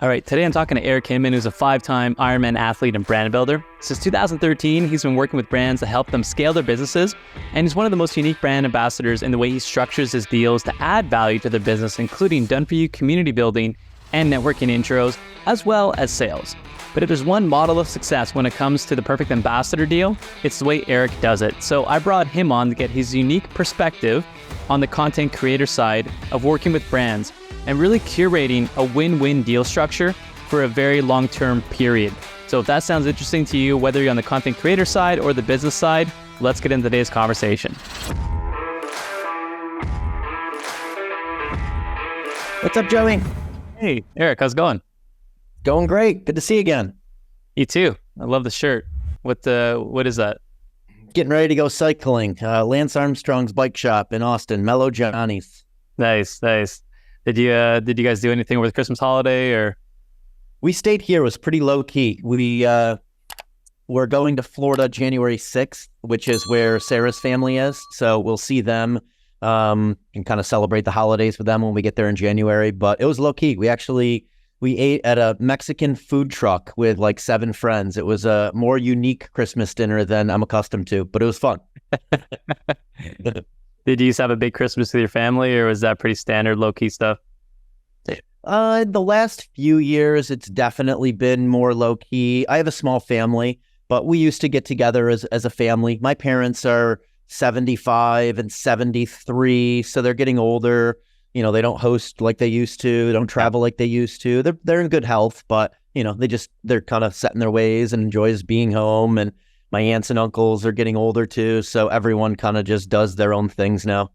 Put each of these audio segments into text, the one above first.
All right, today I'm talking to Eric Hinman, who's a 5-time Ironman athlete and brand builder. Since 2013, he's been working with brands to help them scale their businesses, and he's one of the most unique brand ambassadors in the way he structures his deals to add value to their business, including done-for-you community building and networking intros, as well as sales. But if there's one model of success when it comes to the perfect ambassador deal, it's the way Eric does it. So I brought him on to get his unique perspective on the content creator side of working with brands and really curating a win-win deal structure for a very long-term period. So if that sounds interesting to you, whether you're on the content creator side or the business side, let's get into today's conversation. What's up, Joey? Hey, Eric, how's it going? Going great. Good to see you again. You too. I love the shirt. What is that? Getting ready to go cycling. Lance Armstrong's bike shop in Austin, Mellow Johnny's. Nice. Did you guys do anything over the Christmas holiday or? We stayed here. It was pretty low key. We're going to Florida January 6th, which is where Sarah's family is. So we'll see them and kind of celebrate the holidays with them when we get there in January. But it was low key. We ate at a Mexican food truck with like 7 friends. It was a more unique Christmas dinner than I'm accustomed to, but it was fun. Did you have a big Christmas with your family, or was that pretty standard low-key stuff? The last few years, it's definitely been more low-key. I have a small family, but we used to get together as a family. My parents are 75 and 73, so they're getting older. You know, they don't host like they used to. They don't travel like they used to. They're in good health, but you know, they're kind of set in their ways and enjoys being home. And my aunts and uncles are getting older too, so everyone kind of just does their own things now.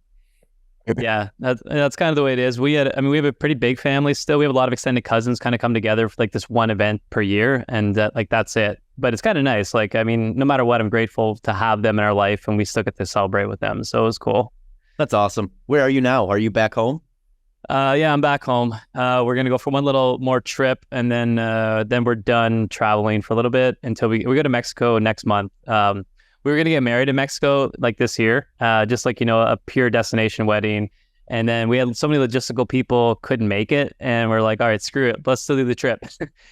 Yeah, that's kind of the way it is. We have a pretty big family still. We have a lot of extended cousins kind of come together for like this one event per year, and that's it. But it's kind of nice. Like, I mean, no matter what, I'm grateful to have them in our life, and we still get to celebrate with them. So it was cool. That's awesome. Where are you now? Are you back home? Yeah, I'm back home. We're gonna go for one little more trip, and then we're done traveling for a little bit until we go to Mexico next month. We were gonna get married in Mexico like this year, just like, you know, a pure destination wedding. And then we had so many logistical people couldn't make it, and we're like, all right, screw it, let's still do the trip.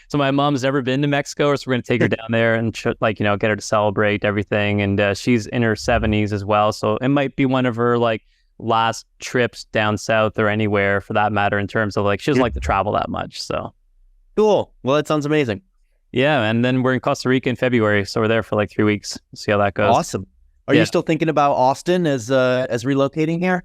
So my mom's never been to Mexico, so we're gonna take her down there and get her to celebrate everything. And she's in her 70s as well, so it might be one of her like last trips down south or anywhere for that matter, in terms of like she doesn't like to travel that much. So cool. Well, that sounds amazing. Yeah, and then we're in Costa Rica in February, so we're there for like 3 weeks. We'll see how that goes. Awesome. Are you still thinking about Austin as relocating here?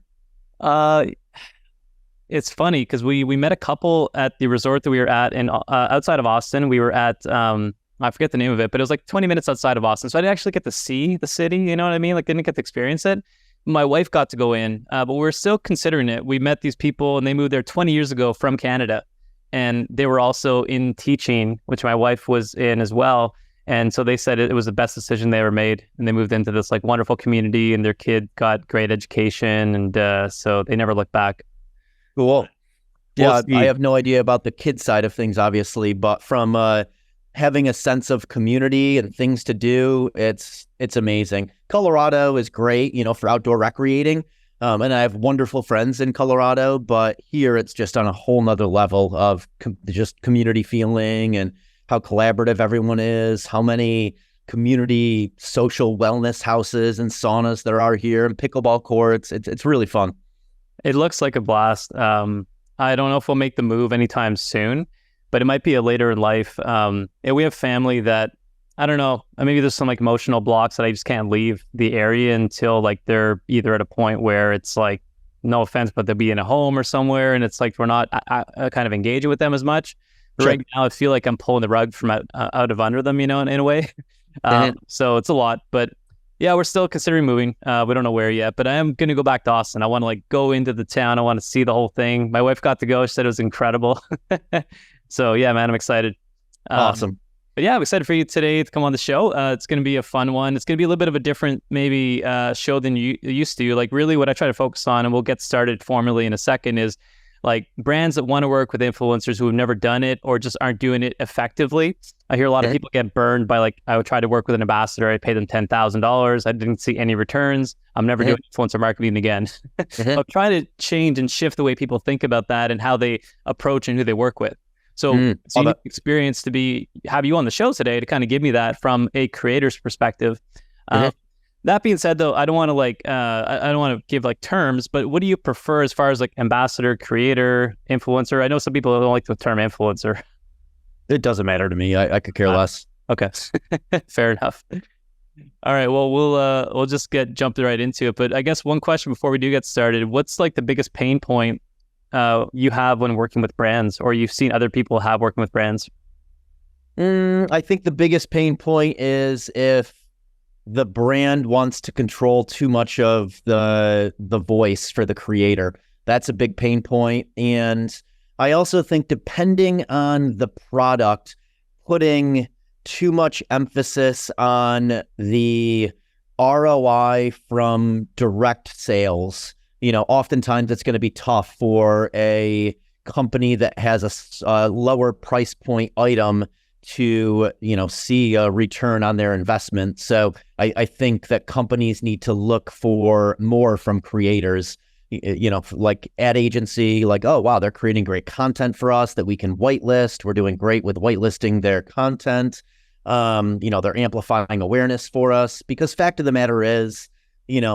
It's funny because we met a couple at the resort that we were at in outside of Austin. We were at I forget the name of it, but it was like 20 minutes outside of Austin, so I didn't actually get to see the city. You know what I mean? Like, didn't get to experience it. My wife got to go in, but we're still considering it. We met these people and they moved there 20 years ago from Canada, and they were also in teaching, which my wife was in as well. And so they said it was the best decision they ever made. And they moved into this like wonderful community, and their kid got great education. And so they never looked back. Cool. Yeah, I have no idea about the kid side of things, obviously, but from having a sense of community and things to do, it's amazing. Colorado is great, you know, for outdoor recreating. And I have wonderful friends in Colorado, but here it's just on a whole nother level of just community feeling and how collaborative everyone is, how many community social wellness houses and saunas there are here, and pickleball courts. It's really fun. It looks like a blast. I don't know if we'll make the move anytime soon, but it might be a later in life. We have family that, I don't know, maybe there's some like emotional blocks that I just can't leave the area until like they're either at a point where it's like, no offense, but they'll be in a home or somewhere, and it's like we're not kind of engaging with them as much. But right now I feel like I'm pulling the rug from out of under them, you know, in a way. So it's a lot, but yeah, we're still considering moving. We don't know where yet, but I am going to go back to Austin. I want to like go into the town. I want to see the whole thing. My wife got to go. She said it was incredible. So yeah, man, I'm excited. Awesome. But yeah, I'm excited for you today to come on the show. It's going to be a fun one. It's going to be a little bit of a different maybe show than you used to. Like really what I try to focus on, and we'll get started formally in a second, is like brands that want to work with influencers who have never done it or just aren't doing it effectively. I hear a lot of people get burned by like, I would try to work with an ambassador. I paid them $10,000. I didn't see any returns. I'm never doing influencer marketing again. I'm trying to change and shift the way people think about that and how they approach and who they work with. So it's a unique experience to have you on the show today to kind of give me that from a creator's perspective. That being said, though, I don't want to I don't want to give like terms, but what do you prefer as far as like ambassador, creator, influencer? I know some people don't like the term influencer. It doesn't matter to me. I could care less. Okay, fair enough. All right, well, we'll just jump right into it. But I guess one question before we do get started: what's like the biggest pain point you have when working with brands, or you've seen other people have working with brands? I think the biggest pain point is if the brand wants to control too much of the voice for the creator. That's a big pain point. And I also think depending on the product, putting too much emphasis on the ROI from direct sales, oftentimes it's going to be tough for a company that has a lower price point item to, see a return on their investment. So I think that companies need to look for more from creators, like ad agency, like, oh, wow, they're creating great content for us that we can whitelist. We're doing great with whitelisting their content. They're amplifying awareness for us, because fact of the matter is,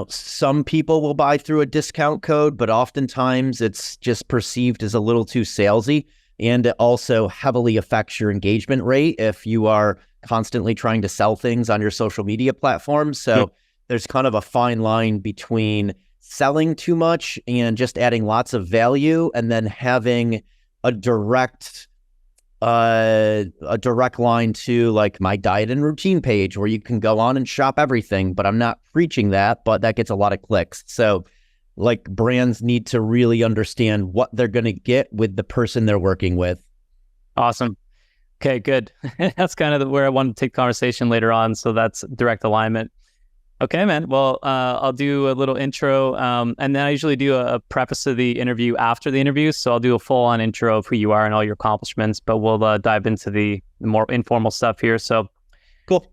some people will buy through a discount code, but oftentimes it's just perceived as a little too salesy. And it also heavily affects your engagement rate if you are constantly trying to sell things on your social media platforms. So there's kind of a fine line between selling too much and just adding lots of value, and then having a direct line to like my diet and routine page where you can go on and shop everything. But I'm not preaching that, but that gets a lot of clicks. So like brands need to really understand what they're going to get with the person they're working with. Awesome. Okay, good. That's kind of where I want to take the conversation later on. So that's direct alignment. Okay, man. Well, I'll do a little intro, and then I usually do a preface to the interview after the interview. So I'll do a full-on intro of who you are and all your accomplishments, but we'll dive into the more informal stuff here. So cool.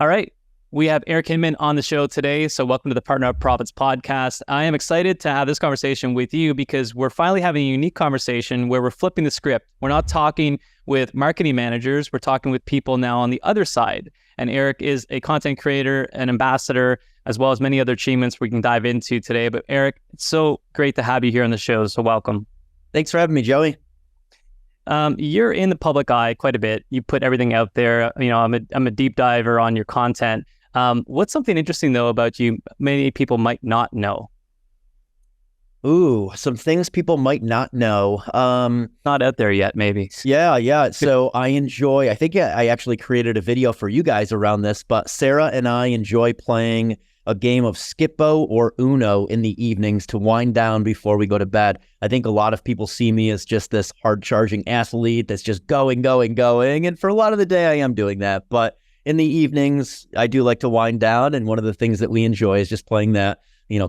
All right. We have Eric Hinman on the show today. So welcome to the Partner Up Profits podcast. I am excited to have this conversation with you because we're finally having a unique conversation where we're flipping the script. We're not talking with marketing managers. We're talking with people now on the other side. And Eric is a content creator, an ambassador, as well as many other achievements we can dive into today. But Eric, it's so great to have you here on the show. So welcome. Thanks for having me, Joey. You're in the public eye quite a bit. You put everything out there. I'm a deep diver on your content. What's something interesting, though, about you many people might not know? Ooh, some things people might not know. Not out there yet, maybe. Yeah. So I think I actually created a video for you guys around this, but Sarah and I enjoy playing a game of Skip-Bo or Uno in the evenings to wind down before we go to bed. I think a lot of people see me as just this hard-charging athlete that's just going. And for a lot of the day, I am doing that. But in the evenings, I do like to wind down. And one of the things that we enjoy is just playing that,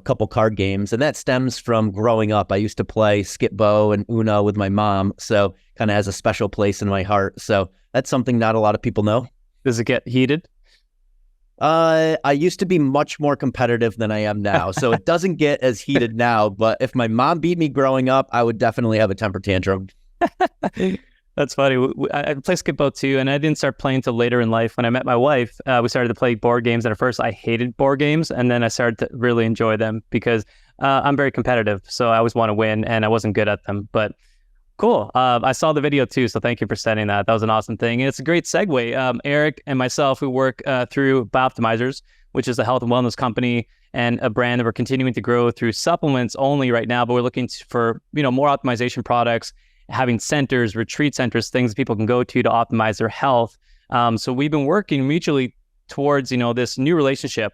couple card games. And that stems from growing up. I used to play Skip-Bo and Uno with my mom. So kind of has a special place in my heart. So that's something not a lot of people know. Does it get heated? I used to be much more competitive than I am now. So it doesn't get as heated now. But if my mom beat me growing up, I would definitely have a temper tantrum. That's funny. I play Skip-Bo too, and I didn't start playing until later in life. When I met my wife, we started to play board games. And at first, I hated board games, and then I started to really enjoy them because I'm very competitive. So I always want to win, and I wasn't good at them. But cool. I saw the video too, so thank you for sending that. That was an awesome thing. And it's a great segue. Eric and myself, we work through Bioptimizers, which is a health and wellness company and a brand that we're continuing to grow through supplements only right now. But we're looking for more optimization products, having centers, retreat centers, things people can go to optimize their health. So we've been working mutually towards, this new relationship.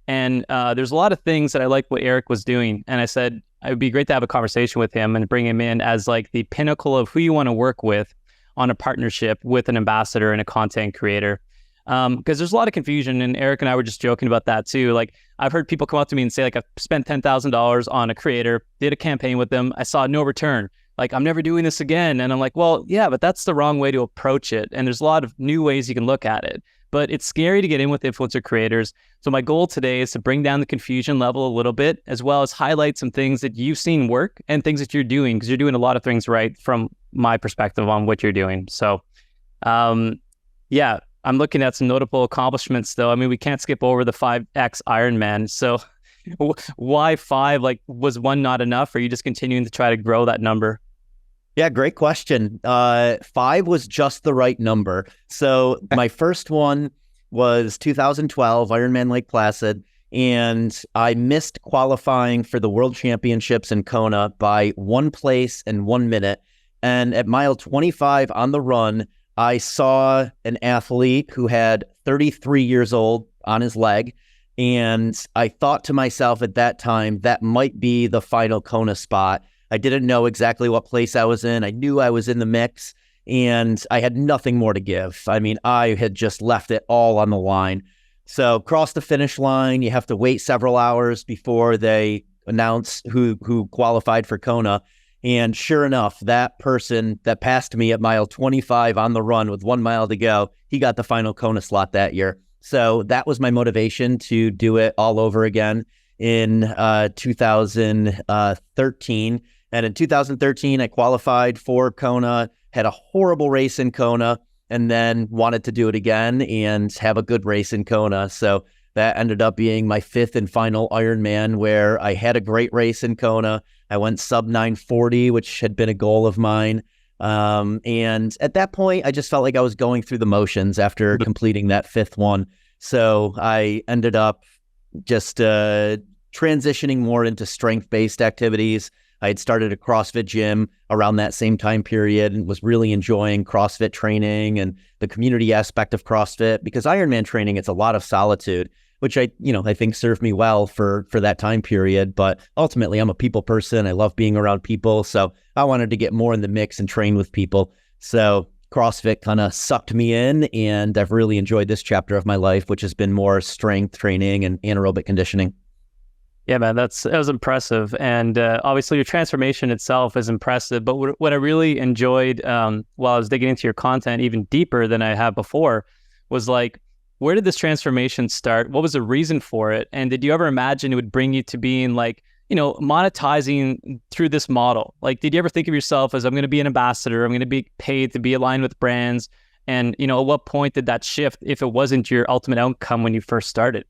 And there's a lot of things that I like what Eric was doing. And I said, it would be great to have a conversation with him and bring him in as like the pinnacle of who you want to work with on a partnership with an ambassador and a content creator. Because there's a lot of confusion, and Eric and I were just joking about that too. Like I've heard people come up to me and say, like, I've spent $10,000 on a creator, did a campaign with them, I saw no return. like, I'm never doing this again. And I'm like, well, yeah, but that's the wrong way to approach it. And there's a lot of new ways you can look at it. But it's scary to get in with influencer creators. So my goal today is to bring down the confusion level a little bit, as well as highlight some things that you've seen work and things that you're doing, because you're doing a lot of things right from my perspective on what you're doing. So, yeah, I'm looking at some notable accomplishments, though. I mean, we can't skip over the 5X Ironman. So why 5? Like, was 1 not enough? Or are you just continuing to try to grow that number? Yeah, great question. 5 was just the right number. So my first one was 2012 Ironman Lake Placid, and I missed qualifying for the World Championships in Kona by 1 place and 1 minute. And at mile 25 on the run, I saw an athlete who had 33 years old on his leg. And I thought to myself at that time, that might be the final Kona spot. I didn't know exactly what place I was in. I knew I was in the mix, and I had nothing more to give. I mean, I had just left it all on the line. So cross the finish line, you have to wait several hours before they announce who qualified for Kona. And sure enough, that person that passed me at mile 25 on the run with 1 mile to go, he got the final Kona slot that year. So that was my motivation to do it all over again in 2013. And in 2013, I qualified for Kona, had a horrible race in Kona, and then wanted to do it again and have a good race in Kona. So that ended up being my 5th and final Ironman, where I had a great race in Kona. I went sub 940, which had been a goal of mine. And at that point, I just felt like I was going through the motions after completing that 5th one. So I ended up just transitioning more into strength-based activities. I had started a CrossFit gym around that same time period and was really enjoying CrossFit training and the community aspect of CrossFit, because Ironman training, it's a lot of solitude, which I think served me well for that time period. But ultimately, I'm a people person. I love being around people. So I wanted to get more in the mix and train with people. So CrossFit kind of sucked me in, and I've really enjoyed this chapter of my life, which has been more strength training and anaerobic conditioning. Yeah, man, that was impressive. And obviously your transformation itself is impressive. But what I really enjoyed while I was digging into your content even deeper than I have before was like, where did this transformation start? What was the reason for it? And did you ever imagine it would bring you to being like, monetizing through this model? Like, did you ever think of yourself as, I'm going to be an ambassador, I'm going to be paid to be aligned with brands? And, at what point did that shift if it wasn't your ultimate outcome when you first started?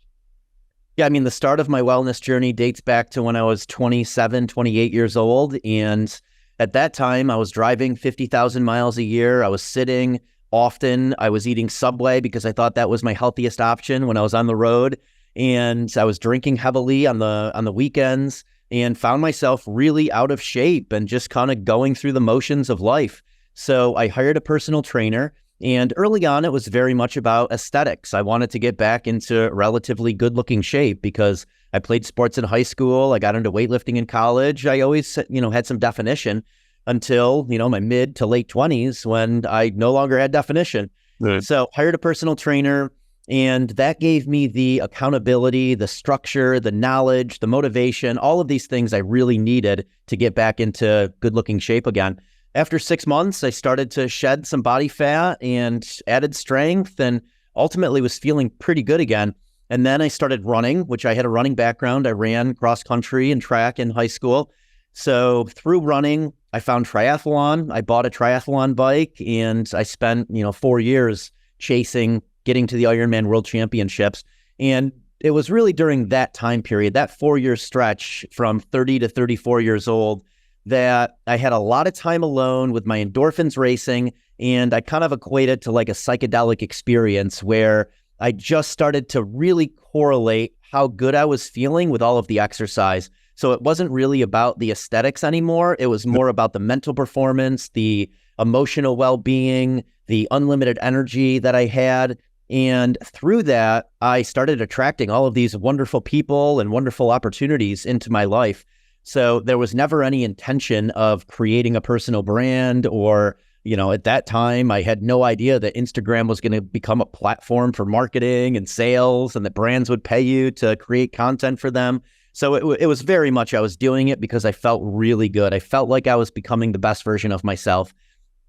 Yeah, I mean, the start of my wellness journey dates back to when I was 27, 28 years old. And at that time, I was driving 50,000 miles a year. I was sitting often. I was eating Subway because I thought that was my healthiest option when I was on the road. And I was drinking heavily on the weekends, and found myself really out of shape and just kind of going through the motions of life. So I hired a personal trainer. And early on, it was very much about aesthetics. I wanted to get back into relatively good-looking shape because I played sports in high school. I got into weightlifting in college. I always, had some definition until, my mid to late 20s when I no longer had definition. Right. So hired a personal trainer, and that gave me the accountability, the structure, the knowledge, the motivation, all of these things I really needed to get back into good-looking shape again. After 6 months, I started to shed some body fat and added strength, and ultimately was feeling pretty good again. And then I started running, which I had a running background. I ran cross country and track in high school. So through running, I found triathlon. I bought a triathlon bike, and I spent, 4 years chasing getting to the Ironman World Championships. And it was really during that time period, that 4-year stretch from 30 to 34 years old, that I had a lot of time alone with my endorphins racing, and I kind of equated to like a psychedelic experience where I just started to really correlate how good I was feeling with all of the exercise. So it wasn't really about the aesthetics anymore. It was more about the mental performance, the emotional well-being, the unlimited energy that I had. And through that, I started attracting all of these wonderful people and wonderful opportunities into my life. So there was never any intention of creating a personal brand or, at that time, I had no idea that Instagram was going to become a platform for marketing and sales, and that brands would pay you to create content for them. So it was very much, I was doing it because I felt really good. I felt like I was becoming the best version of myself.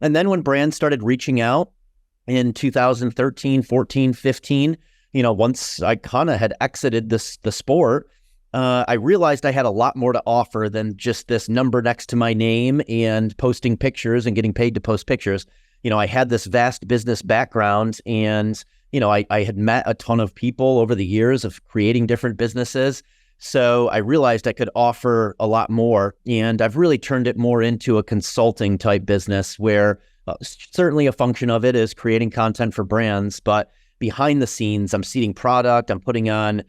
And then when brands started reaching out in 2013, 14, 15, once I kind of had exited the sport, I realized I had a lot more to offer than just this number next to my name and posting pictures and getting paid to post pictures. I had this vast business background, and, I had met a ton of people over the years of creating different businesses. So I realized I could offer a lot more, and I've really turned it more into a consulting type business where certainly a function of it is creating content for brands, but behind the scenes, I'm seeding product, I'm putting on,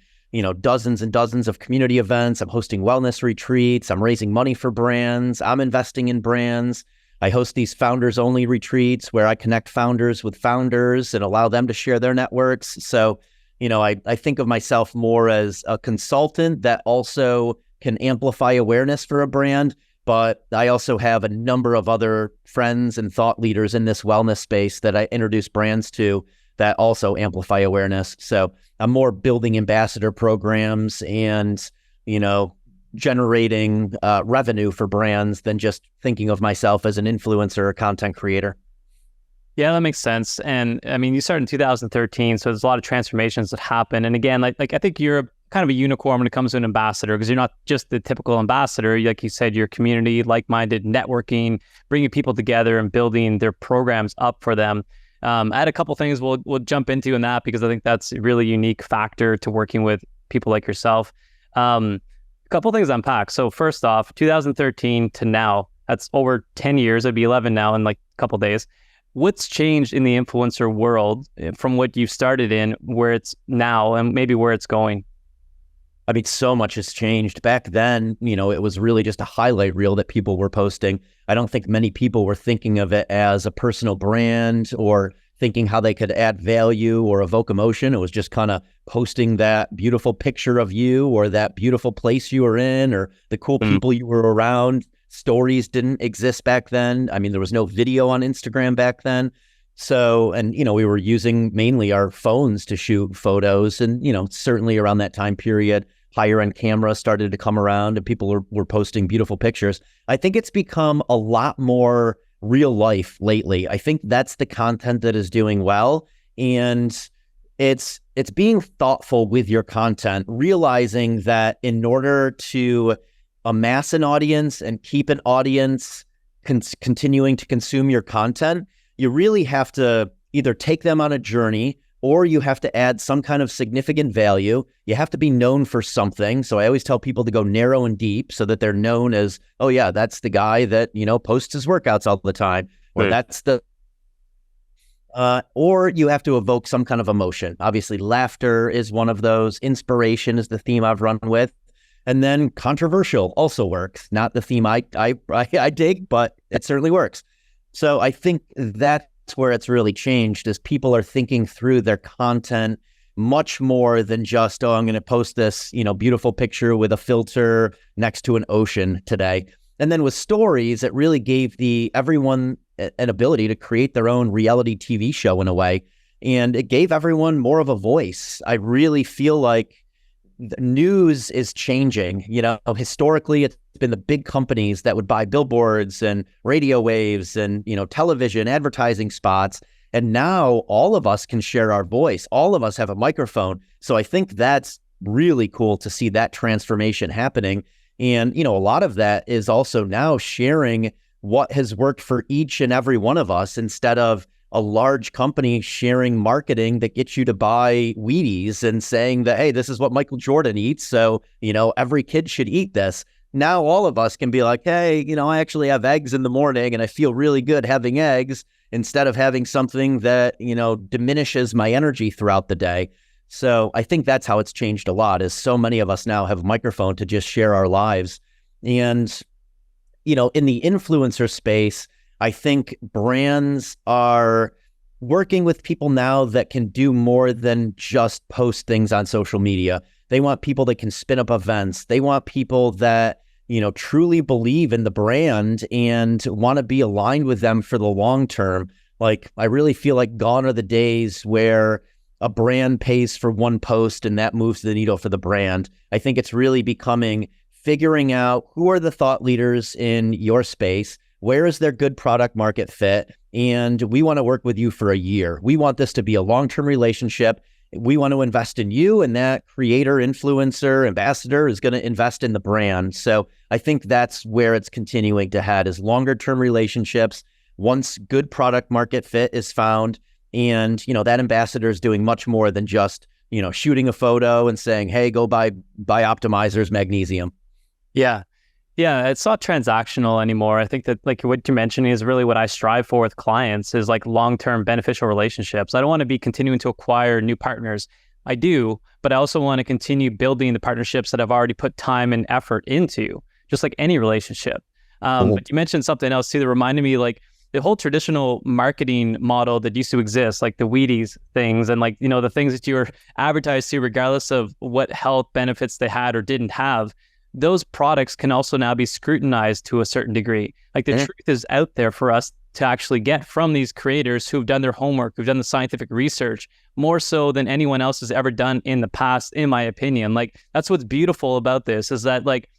dozens and dozens of community events, I'm hosting wellness retreats, I'm raising money for brands, I'm investing in brands. I host these founders only retreats where I connect founders with founders and allow them to share their networks. So I think of myself more as a consultant that also can amplify awareness for a brand, but I also have a number of other friends and thought leaders in this wellness space that I introduce brands to that also amplify awareness. So I'm more building ambassador programs and, generating revenue for brands than just thinking of myself as an influencer or content creator. Yeah, that makes sense. And I mean, you started in 2013, so there's a lot of transformations that happen. And again, like I think you're kind of a unicorn when it comes to an ambassador, because you're not just the typical ambassador. Like you said, your community, like-minded networking, bringing people together and building their programs up for them. I had a couple things we'll jump into in that, because I think that's a really unique factor to working with people like yourself. A couple things to unpack. So first off, 2013 to now, that's over 10 years. It'd be 11 now in like a couple days. What's changed in the influencer world from what you started in, where it's now, and maybe where it's going? I mean, so much has changed. Back then, it was really just a highlight reel that people were posting. I don't think many people were thinking of it as a personal brand or thinking how they could add value or evoke emotion. It was just kind of posting that beautiful picture of you or that beautiful place you were in or the cool people you were around. Stories didn't exist back then. I mean, there was no video on Instagram back then. So, and, we were using mainly our phones to shoot photos. And, certainly around that time period, higher end cameras started to come around and people were posting beautiful pictures. I think it's become a lot more real life lately. I think that's the content that is doing well. And it's being thoughtful with your content, realizing that in order to amass an audience and keep an audience continuing to consume your content, you really have to either take them on a journey or you have to add some kind of significant value. You have to be known for something. So I always tell people to go narrow and deep so that they're known as, oh yeah, that's the guy that, posts his workouts all the time. Or that's the, or you have to evoke some kind of emotion. Obviously, laughter is one of those. Inspiration is the theme I've run with. And then controversial also works. Not the theme I dig, but it certainly works. So I think that's where it's really changed, is people are thinking through their content much more than just, I'm going to post this, beautiful picture with a filter next to an ocean today. And then with stories, it really gave everyone an ability to create their own reality TV show in a way. And it gave everyone more of a voice. I really feel like the news is changing. Historically, it's been the big companies that would buy billboards and radio waves and, television advertising spots. And now all of us can share our voice. All of us have a microphone. So I think that's really cool to see that transformation happening. And, a lot of that is also now sharing what has worked for each and every one of us, instead of a large company sharing marketing that gets you to buy Wheaties and saying that, hey, this is what Michael Jordan eats, so, every kid should eat this. Now all of us can be like, hey, I actually have eggs in the morning and I feel really good having eggs, instead of having something that, diminishes my energy throughout the day. So I think that's how it's changed a lot, is so many of us now have a microphone to just share our lives. And, in the influencer space, I think brands are working with people now that can do more than just post things on social media. They want people that can spin up events. They want people that, truly believe in the brand and want to be aligned with them for the long term. Like, I really feel like gone are the days where a brand pays for one post and that moves the needle for the brand. I think it's really becoming figuring out who are the thought leaders in your space, where is their good product market fit, and we want to work with you for a year. We want this to be a long-term relationship. We want to invest in you, and that creator, influencer, ambassador is going to invest in the brand. So I think that's where it's continuing to head, is longer-term relationships. Once good product market fit is found, and that ambassador is doing much more than just shooting a photo and saying, "Hey, go buy Optimizer's magnesium." Yeah. It's not transactional anymore. I think that like what you're mentioning is really what I strive for with clients, is like long-term beneficial relationships. I don't want to be continuing to acquire new partners. I do, but I also want to continue building the partnerships that I've already put time and effort into, just like any relationship. But you mentioned something else too that reminded me, like the whole traditional marketing model that used to exist, like the Wheaties things and like, the things that you were advertised to regardless of what health benefits they had or didn't have. Those products can also now be scrutinized to a certain degree. Like the truth is out there for us to actually get from these creators who've done their homework, who've done the scientific research, more so than anyone else has ever done in the past, in my opinion. Like that's what's beautiful about this, is that like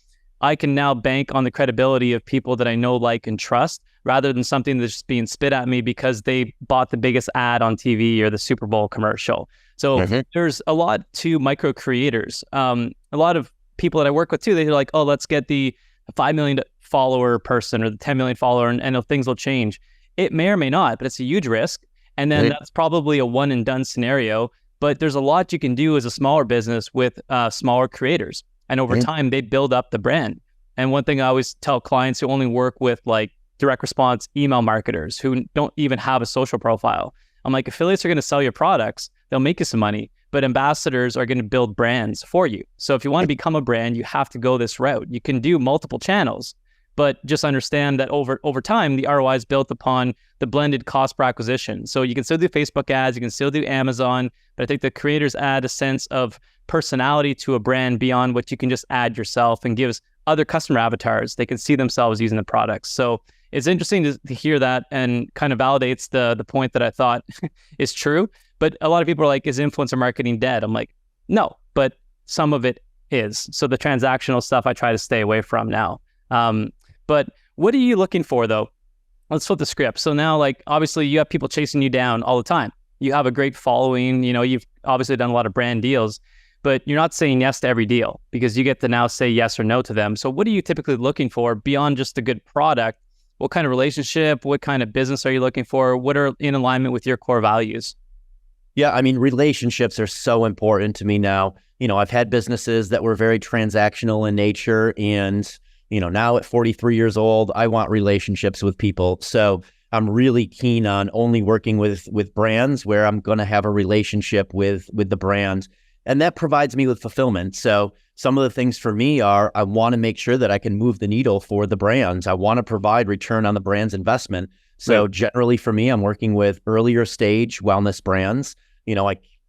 I can now bank on the credibility of people that I know, like, and trust, rather than something that's just being spit at me because they bought the biggest ad on TV or the Super Bowl commercial. So there's a lot to micro creators. A lot of people that I work with too, they're like, oh, let's get the 5 million follower person or the 10 million follower and things will change. It may or may not, but it's a huge risk. And then that's probably a one and done scenario. But there's a lot you can do as a smaller business with smaller creators. And over time, they build up the brand. And one thing I always tell clients who only work with like direct response email marketers who don't even have a social profile, I'm like, affiliates are going to sell your products. They'll make you some money. But ambassadors are going to build brands for you. So if you want to become a brand, you have to go this route. You can do multiple channels, but just understand that over time, the ROI is built upon the blended cost per acquisition. So you can still do Facebook ads, you can still do Amazon, but I think the creators add a sense of personality to a brand beyond what you can just add yourself, and gives other customer avatars. They can see themselves using the products. So it's interesting to hear that, and kind of validates the point that I thought is true. But a lot of people are like, is influencer marketing dead? I'm like, no, but some of it is. So the transactional stuff I try to stay away from now. But what are you looking for though? Let's flip the script. So now, like, obviously you have people chasing you down all the time. You have a great following, you've obviously done a lot of brand deals, but you're not saying yes to every deal because you get to now say yes or no to them. So what are you typically looking for beyond just a good product? What kind of relationship, what kind of business are you looking for? What are in alignment with your core values? Yeah, I mean, relationships are so important to me now. I've had businesses that were very transactional in nature, and, now at 43 years old, I want relationships with people. So I'm really keen on only working with brands where I'm going to have a relationship with the brand. And that provides me with fulfillment. So some of the things for me are, I want to make sure that I can move the needle for the brands. I want to provide return on the brand's investment. So generally for me, I'm working with earlier stage wellness brands.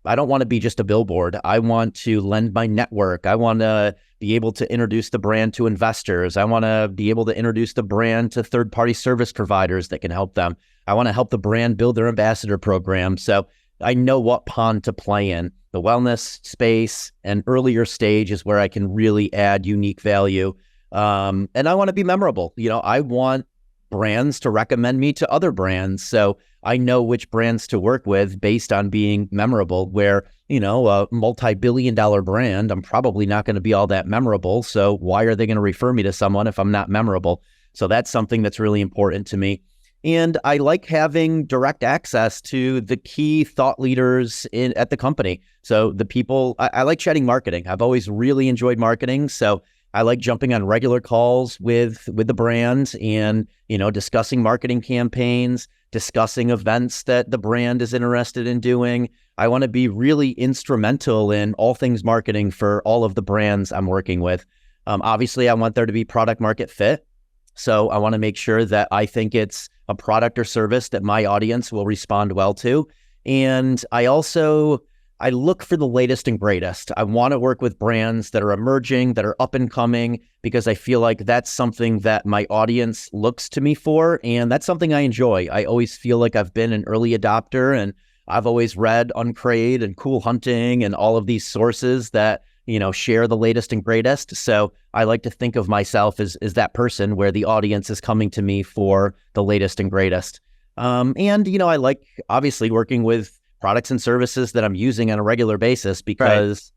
I don't want to be just a billboard. I want to lend my network. I want to be able to introduce the brand to investors. I want to be able to introduce the brand to third-party service providers that can help them. I want to help the brand build their ambassador program. So I know what pond to play in. The wellness space and earlier stage is where I can really add unique value. And I want to be memorable. I want brands to recommend me to other brands. So I know which brands to work with based on being memorable, where, a multi-billion-dollar brand, I'm probably not going to be all that memorable. So why are they going to refer me to someone if I'm not memorable? So that's something that's really important to me. And I like having direct access to the key thought leaders at the company. So the people, I like chatting marketing. I've always really enjoyed marketing. So I like jumping on regular calls with the brand and, discussing marketing campaigns, discussing events that the brand is interested in doing. I want to be really instrumental in all things marketing for all of the brands I'm working with. Obviously, I want there to be product market fit. So I want to make sure that I think it's a product or service that my audience will respond well to. And I look for the latest and greatest. I want to work with brands that are emerging, that are up and coming, because I feel like that's something that my audience looks to me for. And that's something I enjoy. I always feel like I've been an early adopter, and I've always read Uncrate and Cool Hunting and all of these sources that, share the latest and greatest. So I like to think of myself as that person where the audience is coming to me for the latest and greatest. And I like obviously working with products and services that I'm using on a regular basis because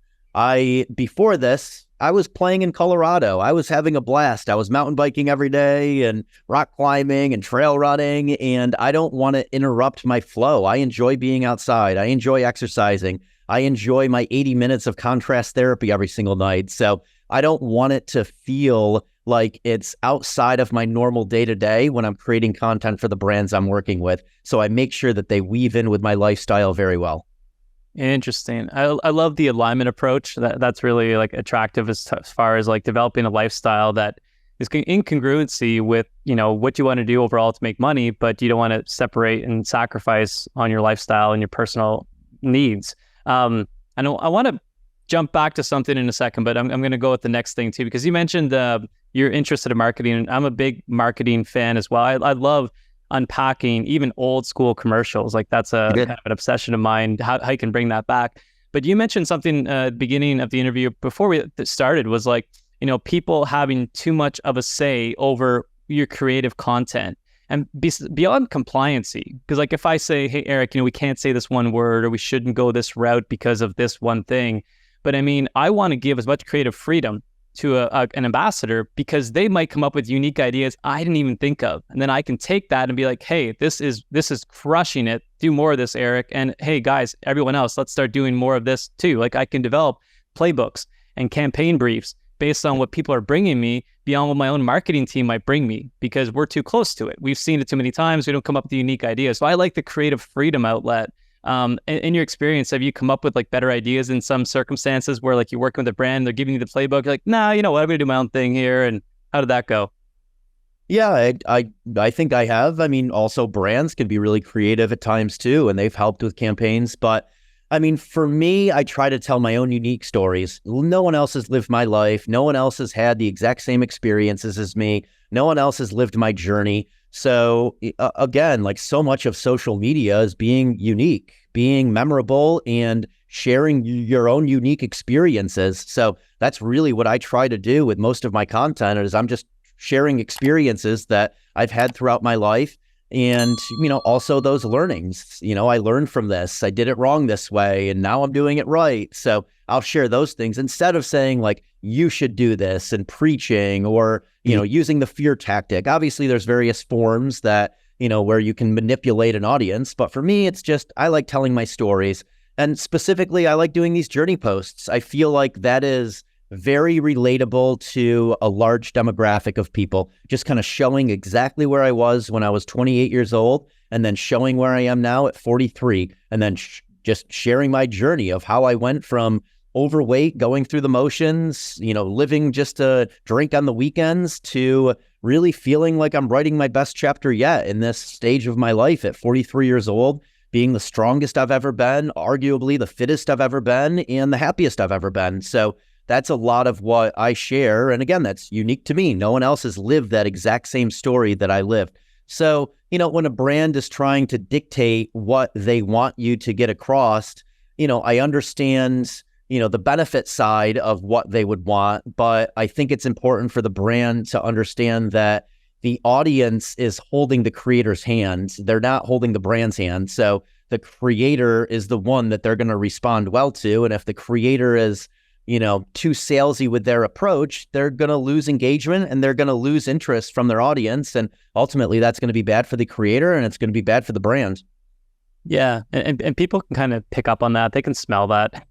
before this, I was playing in Colorado. I was having a blast. I was mountain biking every day and rock climbing and trail running, and I don't want to interrupt my flow. I enjoy being outside. I enjoy exercising. I enjoy my 80 minutes of contrast therapy every single night. So I don't want it to feel like it's outside of my normal day-to-day when I'm creating content for the brands I'm working with. So I make sure that they weave in with my lifestyle very well. Interesting. I love the alignment approach. That's really like attractive as far as like developing a lifestyle that is in congruency with, what you want to do overall to make money, but you don't want to separate and sacrifice on your lifestyle and your personal needs. I want to jump back to something in a second, but I'm going to go with the next thing too, because you mentioned you're interested in marketing, and I'm a big marketing fan as well. I love unpacking even old school commercials. Like that's kind of an obsession of mine, how you can bring that back. But you mentioned something at the beginning of the interview before we started was like, people having too much of a say over your creative content and beyond compliancy. Because like if I say, hey, Eric, we can't say this one word or we shouldn't go this route because of this one thing. But I mean, I want to give as much creative freedom to an ambassador because they might come up with unique ideas I didn't even think of. And then I can take that and be like, hey, this is crushing it. Do more of this, Eric. And hey, guys, everyone else, let's start doing more of this too. Like I can develop playbooks and campaign briefs based on what people are bringing me beyond what my own marketing team might bring me because we're too close to it. We've seen it too many times. We don't come up with unique ideas. So I like the creative freedom outlet. In your experience, have you come up with like better ideas in some circumstances where like you're working with a brand, they're giving you the playbook, you're like, nah, you know what, I'm going to do my own thing here. And how did that go? Yeah, I think I have. I mean, also brands can be really creative at times too, and they've helped with campaigns. But I mean, for me, I try to tell my own unique stories. No one else has lived my life. No one else has had the exact same experiences as me. No one else has lived my journey. So again, like so much of social media is being unique, being memorable, and sharing your own unique experiences. So that's really what I try to do with most of my content is I'm just sharing experiences that I've had throughout my life. And, also those learnings, I learned from this, I did it wrong this way, and now I'm doing it right. So I'll share those things instead of saying like, you should do this and preaching or, using the fear tactic. Obviously there's various forms that, where you can manipulate an audience. But for me, it's just, I like telling my stories. And specifically, I like doing these journey posts. I feel like that is very relatable to a large demographic of people, just kind of showing exactly where I was when I was 28 years old and then showing where I am now at 43 and then just sharing my journey of how I went from overweight, going through the motions, living just to drink on the weekends to really feeling like I'm writing my best chapter yet in this stage of my life at 43 years old, being the strongest I've ever been, arguably the fittest I've ever been, and the happiest I've ever been. So that's a lot of what I share. And again, that's unique to me. No one else has lived that exact same story that I lived. So, when a brand is trying to dictate what they want you to get across, I understand, the benefit side of what they would want, but I think it's important for the brand to understand that the audience is holding the creator's hands. They're not holding the brand's hand. So the creator is the one that they're going to respond well to. And if the creator is too salesy with their approach, they're going to lose engagement and they're going to lose interest from their audience. And ultimately that's going to be bad for the creator and it's going to be bad for the brand. Yeah. And people can kind of pick up on that. They can smell that,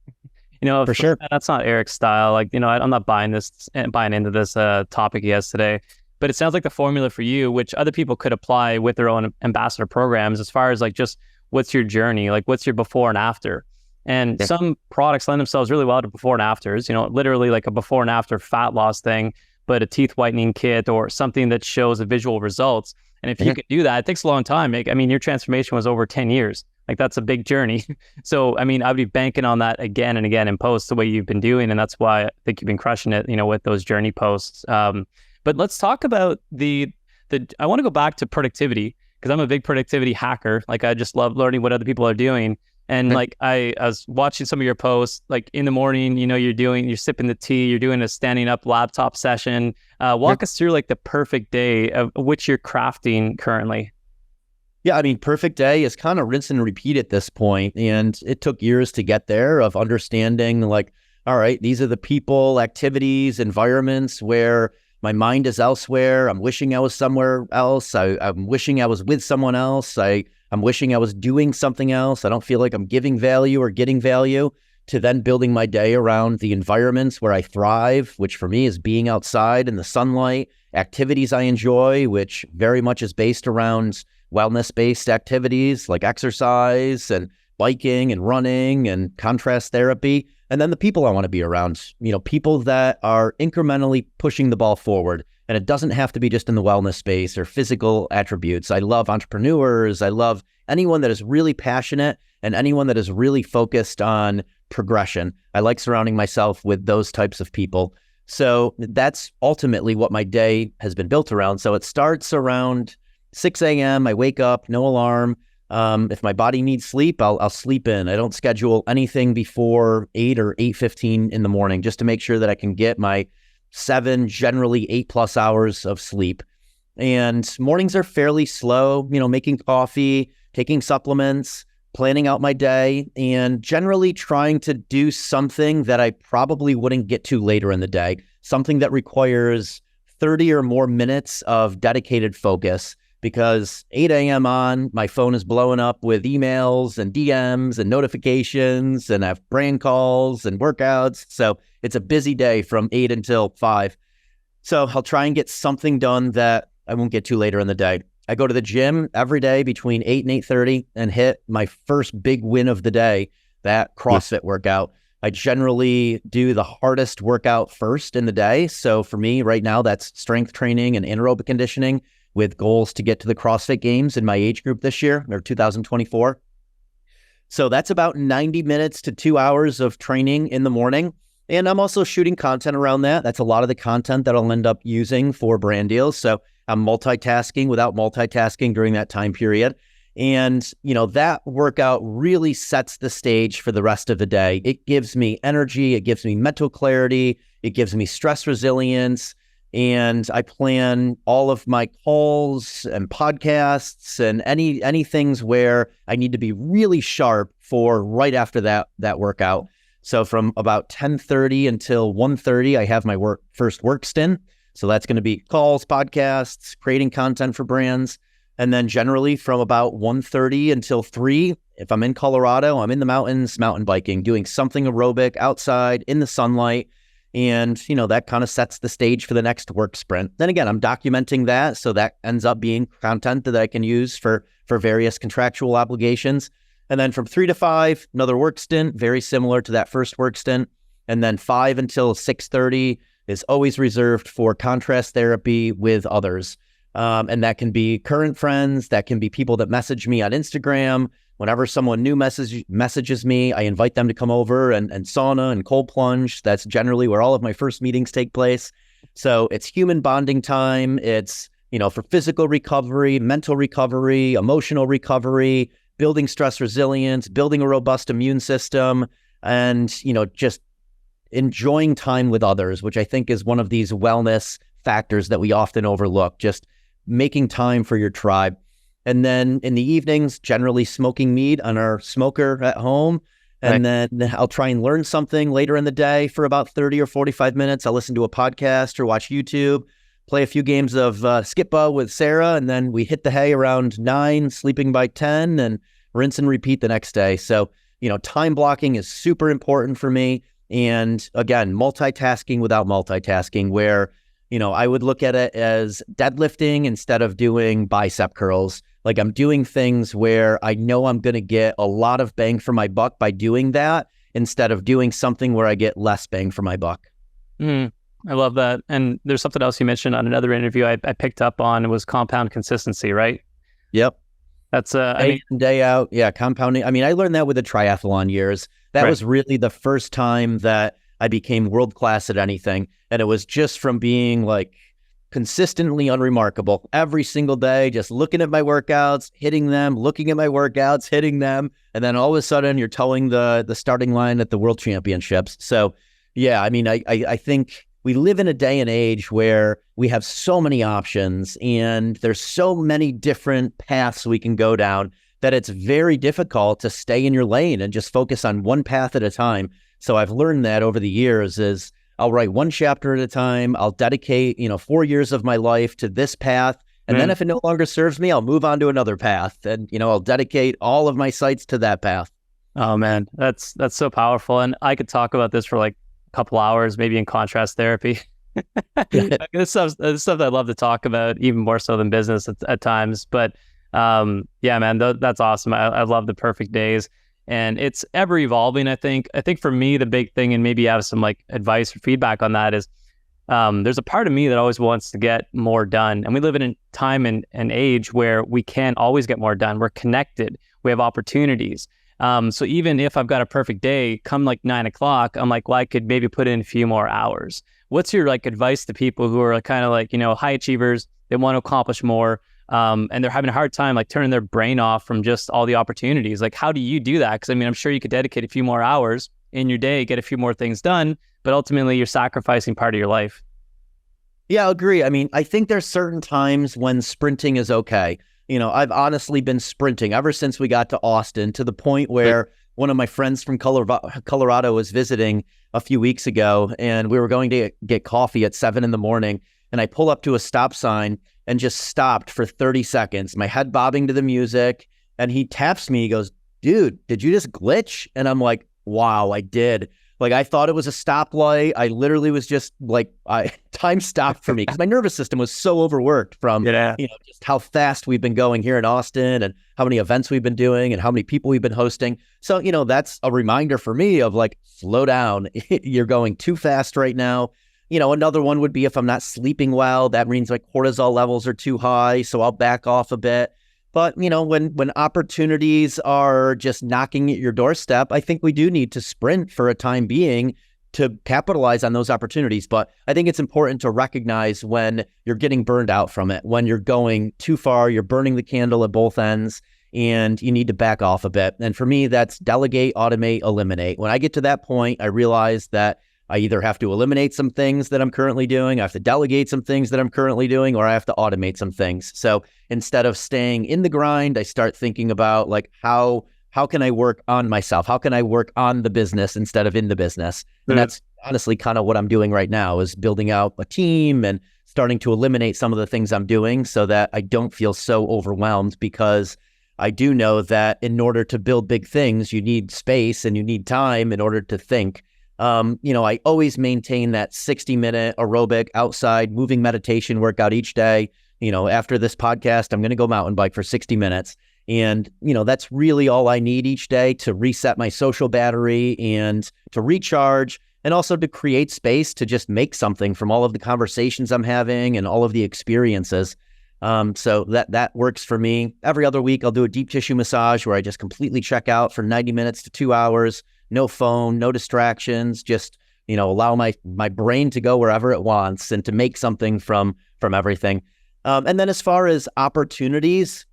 for sure. That's not Eric's style. Like, I'm not buying into this topic he has today, but it sounds like the formula for you, which other people could apply with their own ambassador programs as far as like, just what's your journey? Like what's your before and after? And some products lend themselves really well to before and afters, literally like a before and after fat loss thing, but a teeth whitening kit or something that shows a visual results. And if you can do that, it takes a long time. Your transformation was over 10 years. Like that's a big journey. So, I'd be banking on that again and again in posts the way you've been doing. And that's why I think you've been crushing it, with those journey posts. But let's talk about I want to go back to productivity because I'm a big productivity hacker. Like I just love learning what other people are doing. And like I was watching some of your posts, like in the morning, you're sipping the tea, you're doing a standing up laptop session. Walk us through like the perfect day of which you're crafting currently. Yeah, I mean, perfect day is kind of rinse and repeat at this point. And it took years to get there of understanding like, all right, these are the people, activities, environments where my mind is elsewhere. I'm wishing I was somewhere else. I'm wishing I was with someone else. I'm wishing I was doing something else. I don't feel like I'm giving value or getting value, to then building my day around the environments where I thrive, which for me is being outside in the sunlight, activities I enjoy, which very much is based around wellness-based activities like exercise and biking and running and contrast therapy. And then the people I want to be around, people that are incrementally pushing the ball forward. And it doesn't have to be just in the wellness space or physical attributes. I love entrepreneurs. I love anyone that is really passionate and anyone that is really focused on progression. I like surrounding myself with those types of people. So that's ultimately what my day has been built around. So it starts around 6 a.m. I wake up, no alarm. If my body needs sleep, I'll sleep in. I don't schedule anything before 8 or 8:15 in the morning, just to make sure that I can get my 7, generally 8+ hours of sleep. And mornings are fairly slow, making coffee, taking supplements, planning out my day, and generally trying to do something that I probably wouldn't get to later in the day, something that requires 30 or more minutes of dedicated focus. Because 8 a.m. on, my phone is blowing up with emails and DMs and notifications, and I have brand calls and workouts. So it's a busy day from 8 until 5. So I'll try and get something done that I won't get to later in the day. I go to the gym every day between 8 and 8:30 and hit my first big win of the day, that CrossFit workout. I generally do the hardest workout first in the day. So for me right now, that's strength training and anaerobic conditioning, with goals to get to the CrossFit Games in my age group this year, or 2024. So that's about 90 minutes to 2 hours of training in the morning. And I'm also shooting content around that. That's a lot of the content that I'll end up using for brand deals. So I'm multitasking without multitasking during that time period. And, that workout really sets the stage for the rest of the day. It gives me energy. It gives me mental clarity. It gives me stress resilience. And I plan all of my calls and podcasts and any things where I need to be really sharp for right after that workout. So from about 10:30 until 1:30, I have my first work stint. So that's going to be calls, podcasts, creating content for brands. And then generally from about 1:30 until 3, if I'm in Colorado, I'm in the mountains, mountain biking, doing something aerobic outside in the sunlight. And, that kind of sets the stage for the next work sprint. Then again, I'm documenting that. So that ends up being content that I can use for various contractual obligations. And then from 3 to 5, another work stint, very similar to that first work stint. And then 5 until 6:30 is always reserved for contrast therapy with others. And that can be current friends. That can be people that message me on Instagram. Whenever someone new messages me, I invite them to come over and sauna and cold plunge. That's generally where all of my first meetings take place. So it's human bonding time. It's, for physical recovery, mental recovery, emotional recovery, building stress resilience, building a robust immune system, and, just enjoying time with others, which I think is one of these wellness factors that we often overlook, just making time for your tribe. And then in the evenings, generally smoking meat on our smoker at home. And then I'll try and learn something later in the day for about 30 or 45 minutes. I'll listen to a podcast or watch YouTube, play a few games of skip-a with Sarah. And then we hit the hay around 9, sleeping by 10, and rinse and repeat the next day. So, time blocking is super important for me. And again, multitasking without multitasking, where, I would look at it as deadlifting instead of doing bicep curls. Like I'm doing things where I know I'm going to get a lot of bang for my buck by doing that, instead of doing something where I get less bang for my buck. I love that. And there's something else you mentioned on another interview I picked up on. It was compound consistency, right? Yep. That's day in, day out. Yeah. Compounding. I mean, I learned that with the triathlon years. That was really the first time that I became world-class at anything. And it was just from being like consistently unremarkable every single day, just looking at my workouts, hitting them, looking at my workouts, hitting them. And then all of a sudden you're towing the starting line at the World Championships. So yeah, I mean, I think we live in a day and age where we have so many options and there's so many different paths we can go down that it's very difficult to stay in your lane and just focus on one path at a time. So I've learned that over the years is I'll write one chapter at a time. I'll dedicate, 4 years of my life to this path. And then if it no longer serves me, I'll move on to another path. And, I'll dedicate all of my sights to that path. Oh man, that's so powerful. And I could talk about this for like a couple hours, maybe in contrast therapy. This stuff that I love to talk about, even more so than business at times. But yeah, man, that's awesome. I love the perfect days. And it's ever evolving, I think. I think for me, the big thing, and maybe you have some like advice or feedback on that, is there's a part of me that always wants to get more done. And we live in a time and age where we can't always get more done. We're connected. We have opportunities. So even if I've got a perfect day, come like 9 o'clock, I'm like, well, I could maybe put in a few more hours. What's your like advice to people who are kind of like, high achievers, they want to accomplish more, and they're having a hard time like turning their brain off from just all the opportunities? Like, how do you do that? Because I mean, I'm sure you could dedicate a few more hours in your day, get a few more things done, but ultimately you're sacrificing part of your life. Yeah, I agree. I mean, I think there's certain times when sprinting is okay. I've honestly been sprinting ever since we got to Austin, to the point where one of my friends from Colorado was visiting a few weeks ago, and we were going to get coffee at 7 a.m. And I pull up to a stop sign and just stopped for 30 seconds, my head bobbing to the music. And he taps me. He goes, "Dude, did you just glitch?" And I'm like, wow, I did. Like, I thought it was a stoplight. I literally was just like, time stopped for me because my nervous system was so overworked from, just how fast we've been going here in Austin and how many events we've been doing and how many people we've been hosting. So, that's a reminder for me of like, slow down. You're going too fast right now. Another one would be if I'm not sleeping well, that means like cortisol levels are too high. So I'll back off a bit. But, when opportunities are just knocking at your doorstep, I think we do need to sprint for a time being to capitalize on those opportunities. But I think it's important to recognize when you're getting burned out from it, when you're going too far, you're burning the candle at both ends, and you need to back off a bit. And for me, that's delegate, automate, eliminate. When I get to that point, I realize that I either have to eliminate some things that I'm currently doing, I have to delegate some things that I'm currently doing, or I have to automate some things. So instead of staying in the grind, I start thinking about like, how can I work on myself? How can I work on the business instead of in the business? And that's honestly kind of what I'm doing right now, is building out a team and starting to eliminate some of the things I'm doing so that I don't feel so overwhelmed, because I do know that in order to build big things, you need space and you need time in order to think. I always maintain that 60-minute aerobic outside moving meditation workout each day. After this podcast, I'm going to go mountain bike for 60 minutes. And, that's really all I need each day to reset my social battery and to recharge, and also to create space to just make something from all of the conversations I'm having and all of the experiences. So that works for me. Every other week, I'll do a deep tissue massage where I just completely check out for 90 minutes to 2 hours. No phone, no distractions, just, allow my brain to go wherever it wants and to make something from everything. And then as far as opportunities,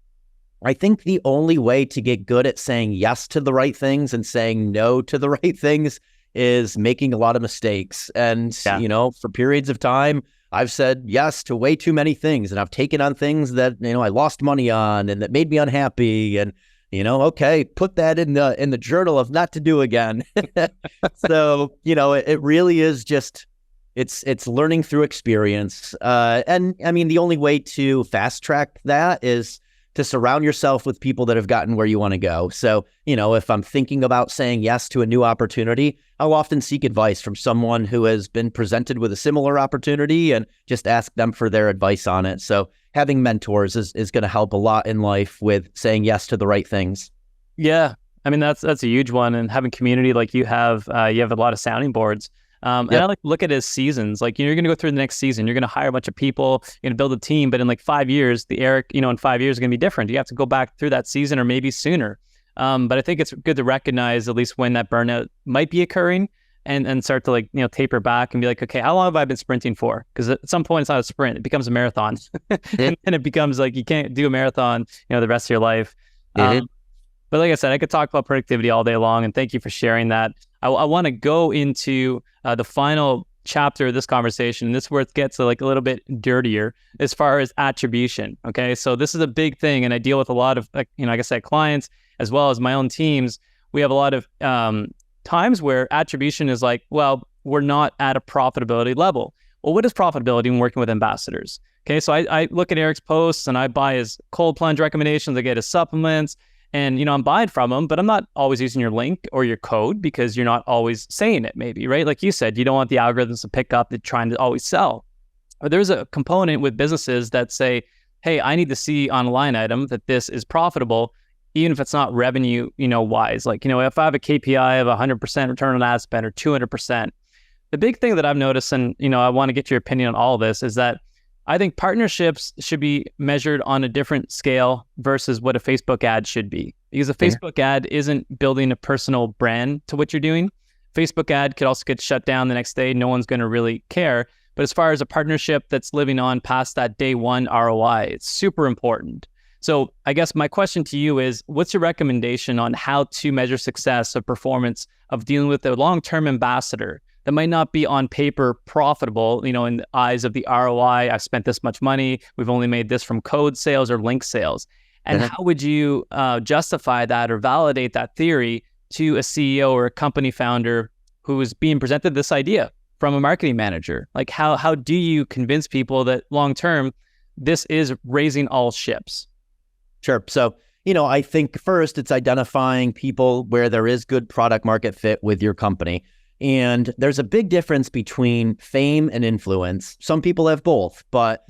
I think the only way to get good at saying yes to the right things and saying no to the right things is making a lot of mistakes. And, for periods of time, I've said yes to way too many things, and I've taken on things that, I lost money on and that made me unhappy. And okay, put that in the journal of not to do again. So, it really is just, it's learning through experience. And I mean, the only way to fast track that is to surround yourself with people that have gotten where you want to go. So, if I'm thinking about saying yes to a new opportunity, I'll often seek advice from someone who has been presented with a similar opportunity and just ask them for their advice on it. So having mentors is going to help a lot in life with saying yes to the right things. Yeah. I mean, that's a huge one. And having community like you have a lot of sounding boards. And I like to look at it as seasons. Like, you're going to go through the next season. You're going to hire a bunch of people. You're going to build a team. But in like 5 years, the Eric, in 5 years is going to be different. You have to go back through that season or maybe sooner. But I think it's good to recognize at least when that burnout might be occurring, and start to taper back and be like, okay, how long have I been sprinting for? Because at some point it's not a sprint, it becomes a marathon. And it becomes like you can't do a marathon, the rest of your life. But like I said, I could talk about productivity all day long, and thank you for sharing that. I want to go into the final chapter of this conversation, and this is where it gets a little bit dirtier as far as attribution. Okay, so this is a big thing, and I deal with a lot of like I said, clients as well as my own teams. We have a lot of times where attribution is like, well, we're not at a profitability level. Well, what is profitability when working with ambassadors? Okay, so I look at Eric's posts and I buy his cold plunge recommendations, I get his supplements, and I'm buying from him, but I'm not always using your link or your code because you're not always saying it, maybe, right? Like you said, you don't want the algorithms to pick up that trying to always sell. But there's a component with businesses that say, hey, I need to see on a line item that this is profitable, even if it's not revenue, wise. Like, if I have a KPI of 100% return on ad spend or 200%, the big thing that I've noticed, and, I want to get your opinion on all of this, is that I think partnerships should be measured on a different scale versus what a Facebook ad should be. Because a Facebook ad isn't building a personal brand to what you're doing. Facebook ad could also get shut down the next day. No one's going to really care. But as far as a partnership that's living on past that day one ROI, it's super important. So I guess my question to you is, what's your recommendation on how to measure success of performance of dealing with a long-term ambassador that might not be on paper profitable, in the eyes of the ROI? I've spent this much money. We've only made this from code sales or link sales. And how would you justify that or validate that theory to a CEO or a company founder who is being presented this idea from a marketing manager? Like, how do you convince people that long-term, this is raising all ships? Sure. So, I think first it's identifying people where there is good product market fit with your company. And there's a big difference between fame and influence. Some people have both, but,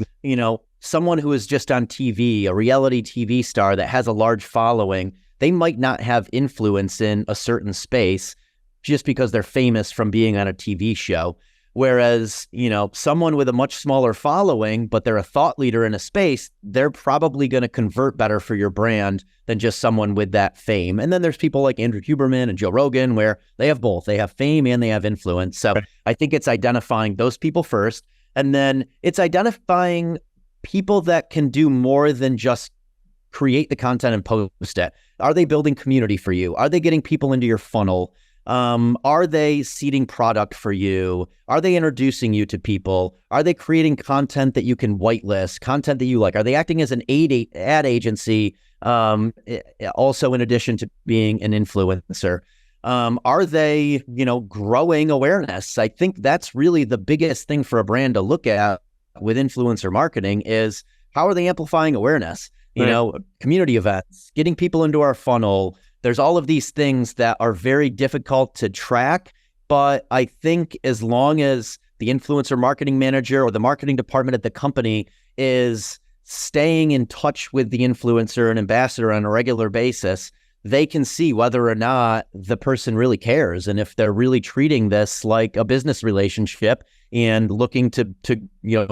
someone who is just on TV, a reality TV star that has a large following, they might not have influence in a certain space just because they're famous from being on a TV show. Whereas, someone with a much smaller following, but they're a thought leader in a space, they're probably going to convert better for your brand than just someone with that fame. And then there's people like Andrew Huberman and Joe Rogan, where they have both. They have fame and they have influence. So I think it's identifying those people first. And then it's identifying people that can do more than just create the content and post it. Are they building community for you? Are they getting people into your funnel? Are they seeding product for you? Are they introducing you to people? Are they creating content that you can whitelist, content that you like? Are they acting as an ad agency, also in addition to being an influencer? Are they, growing awareness? I think that's really the biggest thing for a brand to look at with influencer marketing is how are they amplifying awareness? Community events, getting people into our funnel. There's all of these things that are very difficult to track, but I think as long as the influencer marketing manager or the marketing department at the company is staying in touch with the influencer and ambassador on a regular basis, they can see whether or not the person really cares and if they're really treating this like a business relationship and looking to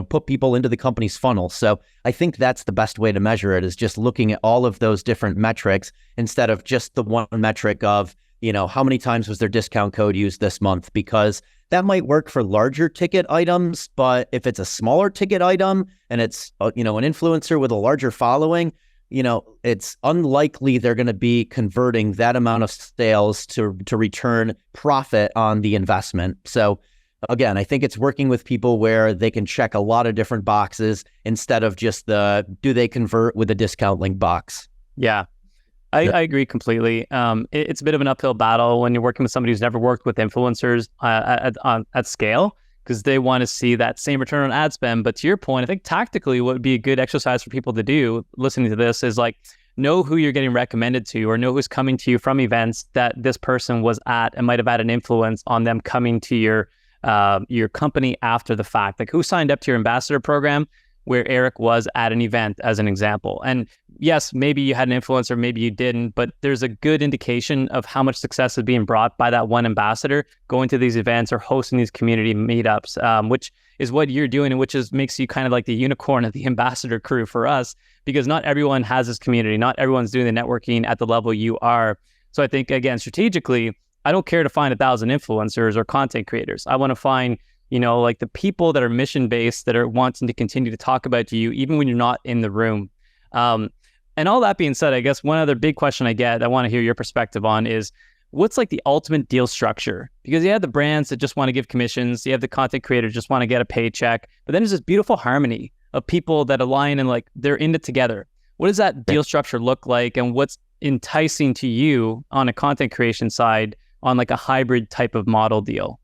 put people into the company's funnel. So I think that's the best way to measure it, is just looking at all of those different metrics instead of just the one metric of, how many times was their discount code used this month? Because that might work for larger ticket items, but if it's a smaller ticket item and it's, an influencer with a larger following, it's unlikely they're going to be converting that amount of sales to return profit on the investment. So again, I think it's working with people where they can check a lot of different boxes instead of just do they convert with a discount link box? Yeah, I agree completely. It's a bit of an uphill battle when you're working with somebody who's never worked with influencers at scale, because they want to see that same return on ad spend. But to your point, I think tactically what would be a good exercise for people to do listening to this is know who you're getting recommended to, or know who's coming to you from events that this person was at and might have had an influence on them coming to your company after the fact. Like, who signed up to your ambassador program where Eric was at an event, as an example. And yes, maybe you had an influencer, maybe you didn't, but there's a good indication of how much success is being brought by that one ambassador going to these events or hosting these community meetups, which is what you're doing, and which makes you kind of like the unicorn of the ambassador crew for us, because not everyone has this community. Not everyone's doing the networking at the level you are. So I think, again, strategically, I don't care to find 1,000 influencers or content creators. I want to find, like the people that are mission-based, that are wanting to continue to talk about you, even when you're not in the room. And all that being said, I guess one other big question I get, I want to hear your perspective on is, what's like the ultimate deal structure? Because you have the brands that just want to give commissions, you have the content creators just want to get a paycheck, but then there's this beautiful harmony of people that align and like they're in it together. What does that deal structure look like, and what's enticing to you on a content creation side on like a hybrid type of model deal?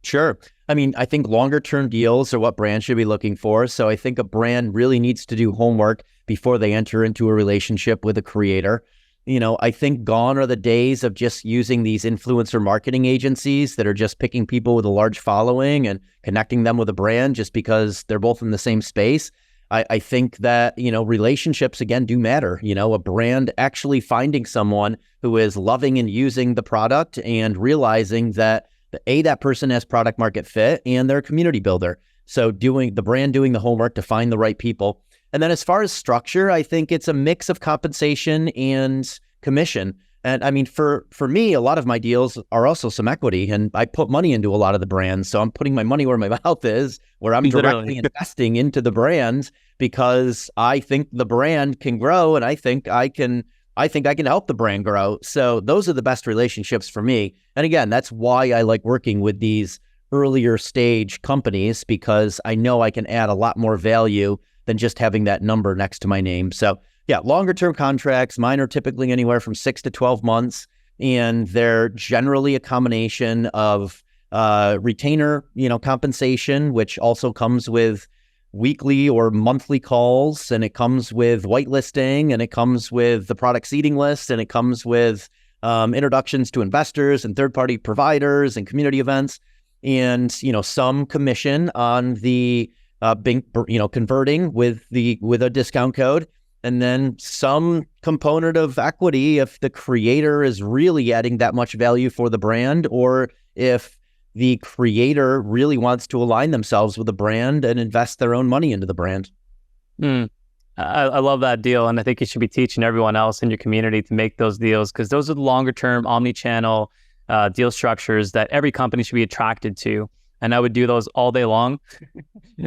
Sure. I mean, I think longer term deals are what brands should be looking for. So I think a brand really needs to do homework before they enter into a relationship with a creator. I think gone are the days of just using these influencer marketing agencies that are just picking people with a large following and connecting them with a brand just because they're both in the same space. I think that, relationships, again, do matter. A brand actually finding someone who is loving and using the product and realizing that that person has product market fit and they're a community builder. So the brand doing the homework to find the right people. And then as far as structure, I think it's a mix of compensation and commission. And I mean, for me, a lot of my deals are also some equity, and I put money into a lot of the brands. So I'm putting my money where my mouth is, where I'm directly investing into the brand because I think the brand can grow, and I think I can help the brand grow. So those are the best relationships for me. And again, that's why I like working with these earlier stage companies, because I know I can add a lot more value than just having that number next to my name. So yeah, longer term contracts, mine are typically anywhere from 6 to 12 months, and they're generally a combination of retainer, compensation, which also comes with weekly or monthly calls, and it comes with whitelisting, and it comes with the product seeding list, and it comes with introductions to investors and third-party providers and community events, and some commission on the converting with a discount code. And then some component of equity if the creator is really adding that much value for the brand, or if the creator really wants to align themselves with the brand and invest their own money into the brand. I love that deal. And I think you should be teaching everyone else in your community to make those deals, because those are the longer term omni-channel deal structures that every company should be attracted to. And I would do those all day long.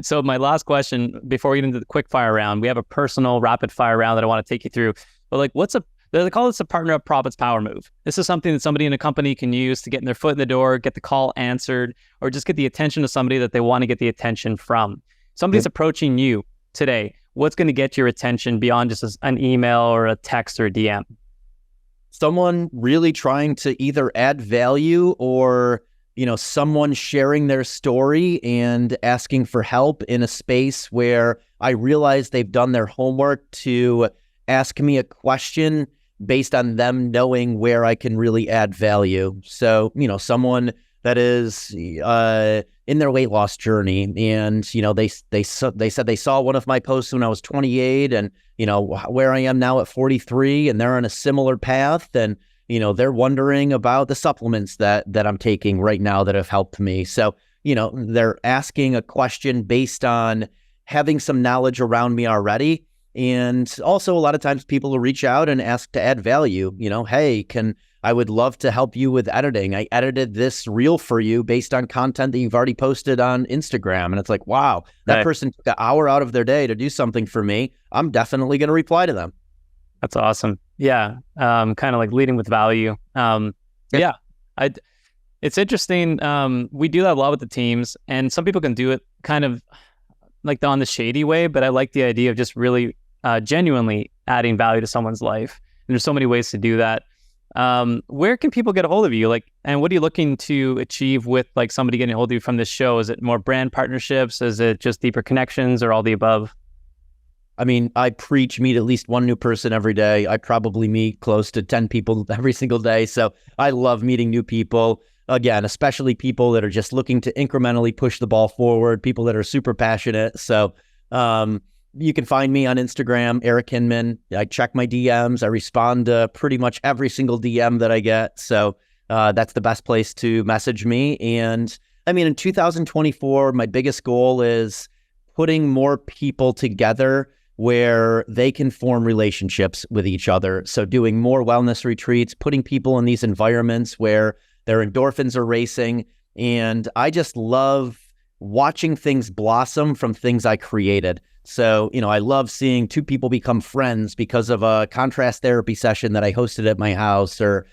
So my last question, before we get into the quick fire round, we have a personal rapid fire round that I want to take you through. But like, they call this a partner of profits power move. This is something that somebody in a company can use to get their foot in the door, get the call answered, or just get the attention of somebody that they want to get the attention from. Somebody's approaching you today. What's going to get your attention beyond just an email or a text or a DM? Someone really trying to either add value, or someone sharing their story and asking for help in a space where I realize they've done their homework to ask me a question based on them knowing where I can really add value. So, someone that is in their weight loss journey, and, they said they saw one of my posts when I was 28, and, where I am now at 43, and they're on a similar path, and they're wondering about the supplements that I'm taking right now that have helped me. So, they're asking a question based on having some knowledge around me already. And also a lot of times people will reach out and ask to add value. Hey, I would love to help you with editing. I edited this reel for you based on content that you've already posted on Instagram. And it's like, wow, that person took an hour out of their day to do something for me. I'm definitely going to reply to them. That's awesome. Yeah. Kind of like leading with value. It's interesting. We do that a lot with the teams, and some people can do it kind of like on the shady way, but I like the idea of just really genuinely adding value to someone's life. And there's so many ways to do that. Where can people get a hold of you? And what are you looking to achieve with like somebody getting a hold of you from this show? Is it more brand partnerships? Is it just deeper connections, or all the above? I mean, I preach meet at least one new person every day. I probably meet close to 10 people every single day. So I love meeting new people. Again, especially people that are just looking to incrementally push the ball forward, people that are super passionate. So you can find me on Instagram, Eric Hinman. I check my DMs. I respond to pretty much every single DM that I get. So that's the best place to message me. And I mean, in 2024, my biggest goal is putting more people together where they can form relationships with each other. So doing more wellness retreats, putting people in these environments where their endorphins are racing. And I just love watching things blossom from things I created. So, I love seeing two people become friends because of a contrast therapy session that I hosted at my house, or,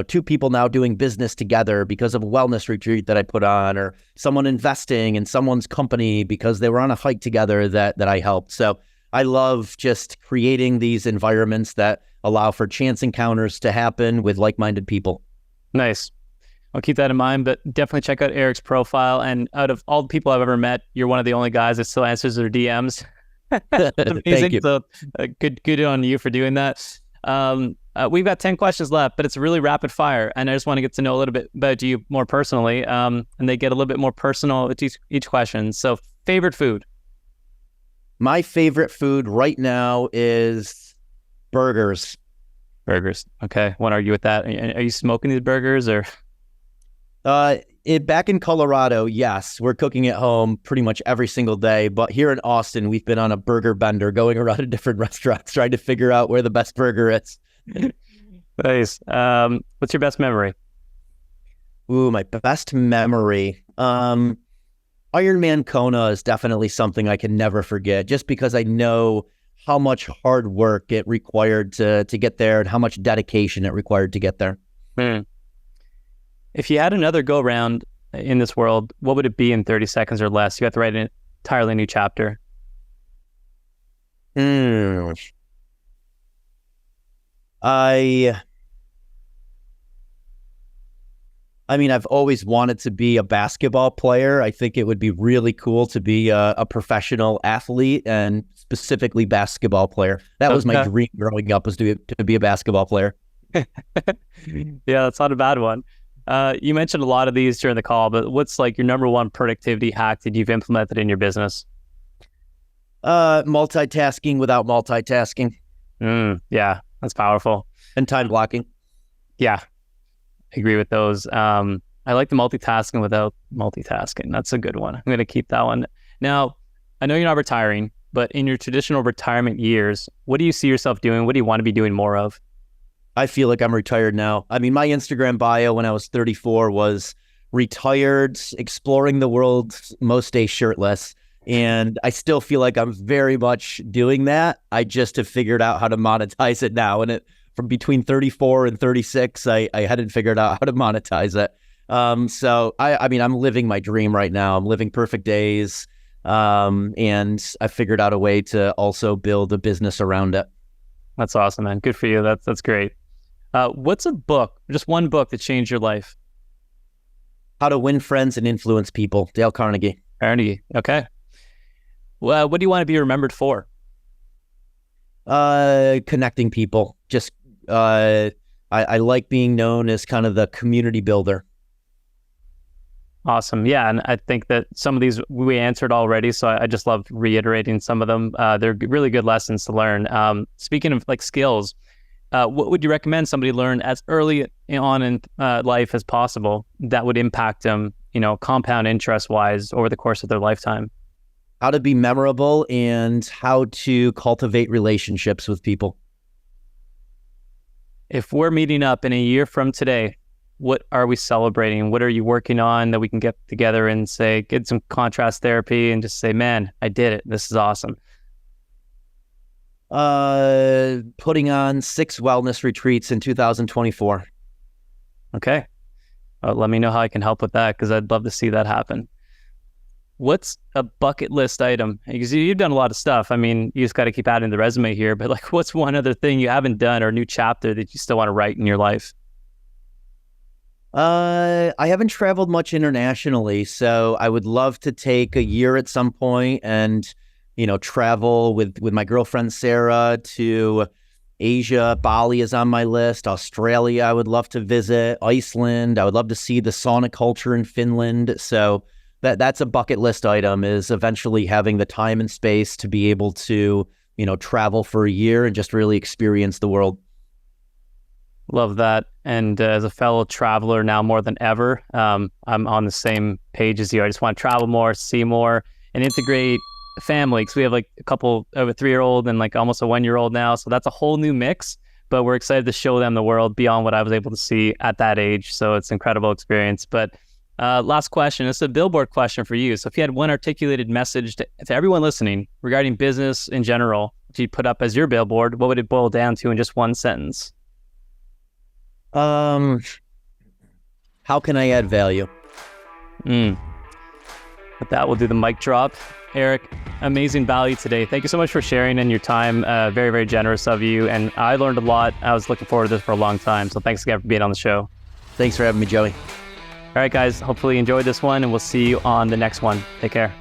two people now doing business together because of a wellness retreat that I put on, or someone investing in someone's company because they were on a hike together that I helped. So I love just creating these environments that allow for chance encounters to happen with like-minded people. Nice. I'll keep that in mind, but definitely check out Eric's profile. And out of all the people I've ever met, you're one of the only guys that still answers their DMs. Amazing. Thank you. So good on you for doing that. We've got 10 questions left, but it's really rapid fire. And I just want to get to know a little bit about you more personally. And they get a little bit more personal with each question. So favorite food? My favorite food right now is burgers. Burgers. Okay. Won't argue with that. Are you smoking these burgers or? Back in Colorado, yes, we're cooking at home pretty much every single day. But here in Austin, we've been on a burger bender, going around to different restaurants, trying to figure out where the best burger is. Nice. What's your best memory? Ooh, my best memory. Ironman Kona is definitely something I can never forget, just because I know how much hard work it required to get there and how much dedication it required to get there. If you had another go round in this world, what would it be in 30 seconds or less? You have to write an entirely new chapter. I've always wanted to be a basketball player. I think it would be really cool to be a professional athlete, and specifically basketball player. That was my dream growing up, was to be a basketball player. Yeah, that's not a bad one. You mentioned a lot of these during the call, but what's like your number one productivity hack that you've implemented in your business? Multitasking without multitasking. Yeah, that's powerful. And time blocking. Yeah, I agree with those. I like the multitasking without multitasking. That's a good one. I'm going to keep that one. Now, I know you're not retiring, but in your traditional retirement years, what do you see yourself doing? What do you want to be doing more of? I feel like I'm retired now. My Instagram bio when I was 34 was retired, exploring the world most days shirtless. And I still feel like I'm very much doing that. I just have figured out how to monetize it now. And from between 34 and 36, I hadn't figured out how to monetize it. So I'm living my dream right now. I'm living perfect days. And I figured out a way to also build a business around it. That's awesome, man. Good for you. That's great. What's a book, just one book that changed your life? How to Win Friends and Influence People, Dale Carnegie. Okay. Well, what do you want to be remembered for? Connecting people. Just I like being known as kind of the community builder. Awesome. Yeah, and I think that some of these we answered already, so I just love reiterating some of them. They're really good lessons to learn. Speaking of like skills, what would you recommend somebody learn as early on in life as possible that would impact them, compound interest-wise over the course of their lifetime? How to be memorable and how to cultivate relationships with people. If we're meeting up in a year from today, what are we celebrating? What are you working on that we can get together and say, get some contrast therapy and just say, man, I did it. This is awesome. Putting on 6 wellness retreats in 2024. Okay. Let me know how I can help with that, because I'd love to see that happen. What's a bucket list item? Because you've done a lot of stuff. You just got to keep adding the resume here, but like, what's one other thing you haven't done or a new chapter that you still want to write in your life? I haven't traveled much internationally, so I would love to take a year at some point and, travel with my girlfriend, Sarah, to Asia. Bali is on my list. Australia, I would love to visit. Iceland, I would love to see the sauna culture in Finland. So that's a bucket list item, is eventually having the time and space to be able to, travel for a year and just really experience the world. Love that. And as a fellow traveler now more than ever, I'm on the same page as you. I just want to travel more, see more, and integrate family, because we have like a couple of a 3-year-old and like almost a 1-year-old now. So that's a whole new mix. but we're excited to show them the world beyond what I was able to see at that age. So it's an incredible experience. But last question, it's a billboard question for you. So if you had one articulated message to everyone listening regarding business in general, if you put up as your billboard, what would it boil down to in just one sentence? How can I add value? With that, we'll do the mic drop. Eric, amazing value today. Thank you so much for sharing and your time. Very, very generous of you. And I learned a lot. I was looking forward to this for a long time. So thanks again for being on the show. Thanks for having me, Joey. All right, guys, hopefully you enjoyed this one, and we'll see you on the next one. Take care.